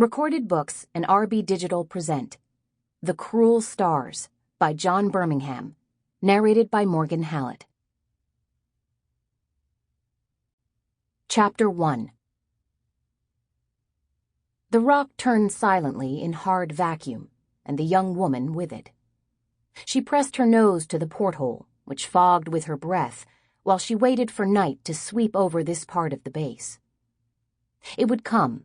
Recorded Books and RB Digital present The Cruel Stars by John Birmingham, narrated by Morgan Hallett. Chapter 1. The rock turned silently in hard vacuum, and the young woman with it. She pressed her nose to the porthole, which fogged with her breath, while she waited for night to sweep over this part of the base. It would come,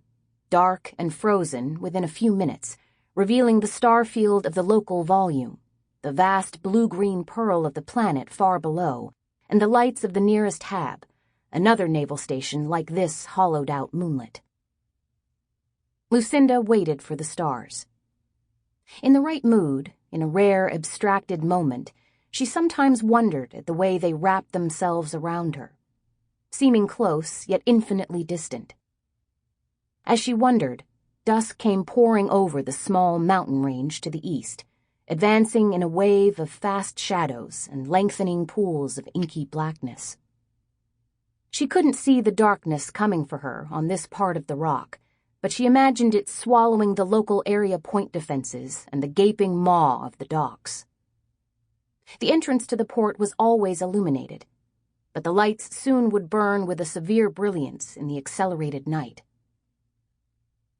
dark and frozen within a few minutes, revealing the star field of the local volume, the vast blue-green pearl of the planet far below, and the lights of the nearest hab, another naval station like this hollowed-out moonlet. Lucinda waited for the stars. In the right mood, in a rare, abstracted moment, she sometimes wondered at the way they wrapped themselves around her, seeming close yet infinitely distant. As she wondered, dusk came pouring over the small mountain range to the east, advancing in a wave of fast shadows and lengthening pools of inky blackness. She couldn't see the darkness coming for her on this part of the rock, but she imagined it swallowing the local area point defenses and the gaping maw of the docks. The entrance to the port was always illuminated, but the lights soon would burn with a severe brilliance in the accelerated night.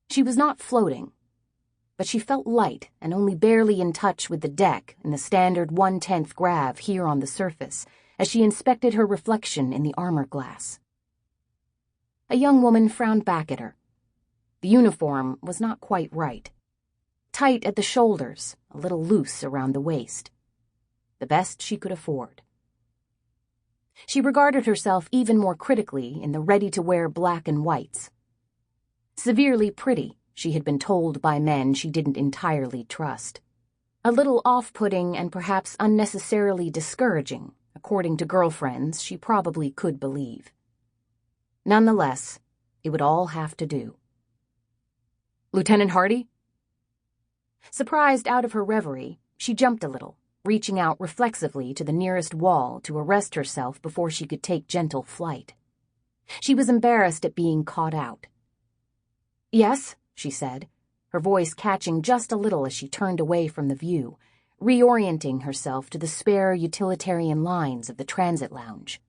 She was not floating, but she felt light and only barely in touch with the deck in the standard 1/10 grav here on the surface as she inspected her reflection in the armor glass. A young woman frowned back at her. The uniform was not quite right. Tight at the shoulders, a little loose around the waist. The best she could afford. She regarded herself even more critically in the ready-to-wear black and whites. Severely pretty, she had been told by men she didn't entirely trust. A little off-putting and perhaps unnecessarily discouraging, according to girlfriends she probably could believe. Nonetheless, it would all have to do. "Lieutenant Hardy?" Surprised out of her reverie, she jumped a little, reaching out reflexively to the nearest wall to arrest herself before she could take gentle flight. She was embarrassed at being caught out. "Yes," she said, her voice catching just a little as she turned away from the view, reorienting herself to the spare utilitarian lines of the transit lounge.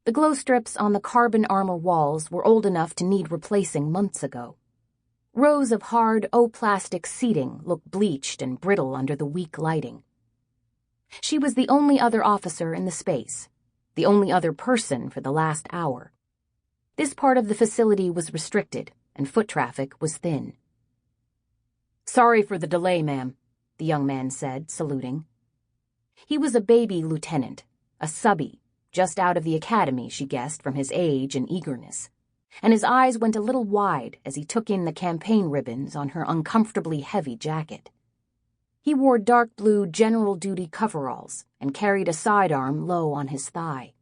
The glow strips on the carbon armor walls were old enough to need replacing months ago. Rows of hard O-plastic seating looked bleached and brittle under the weak lighting. She was the only other officer in the space, the only other person for the last hour. This part of the facility was restricted, and foot traffic was thin. "Sorry for the delay, ma'am," the young man said, saluting. He was a baby lieutenant, a subby, just out of the academy, she guessed from his age and eagerness, and his eyes went a little wide as he took in the campaign ribbons on her uncomfortably heavy jacket. He wore dark blue general-duty coveralls and carried a sidearm low on his thigh.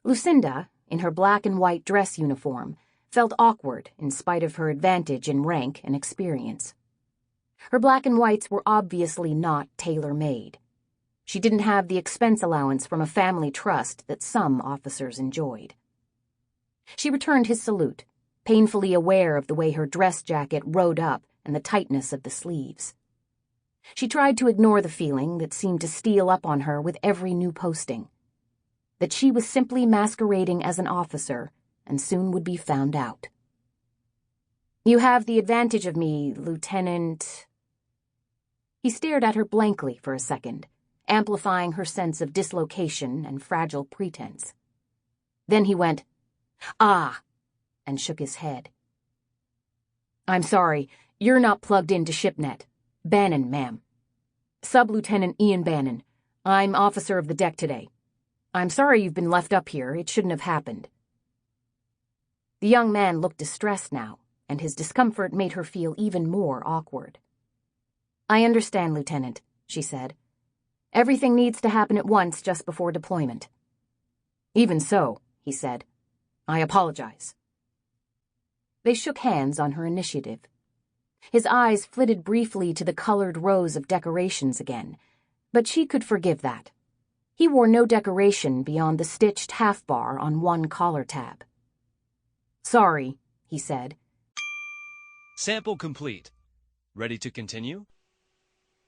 Lucinda, in her black and white dress uniform, felt awkward in spite of her advantage in rank and experience. Her black and whites were obviously not tailor-made. She didn't have the expense allowance from a family trust that some officers enjoyed. She returned his salute, painfully aware of the way her dress jacket rode up and the tightness of the sleeves. She tried to ignore the feeling that seemed to steal up on her with every new posting, that she was simply masquerading as an officer and soon would be found out. "You have the advantage of me, Lieutenant." He stared at her blankly for a second, amplifying her sense of dislocation and fragile pretense. Then he went, "Ah," and shook his head. "I'm sorry, you're not plugged into ShipNet. Bannon, ma'am. Sub-Lieutenant Ian Bannon. I'm officer of the deck today. I'm sorry you've been left up here. It shouldn't have happened." The young man looked distressed now, and his discomfort made her feel even more awkward. "I understand, Lieutenant," she said. "Everything needs to happen at once just before deployment." "Even so," he said. "I apologize." They shook hands on her initiative. His eyes flitted briefly to the colored rows of decorations again, but she could forgive that. He wore no decoration beyond the stitched half-bar on one collar tab. "Sorry," he said. Sample complete. Ready to continue?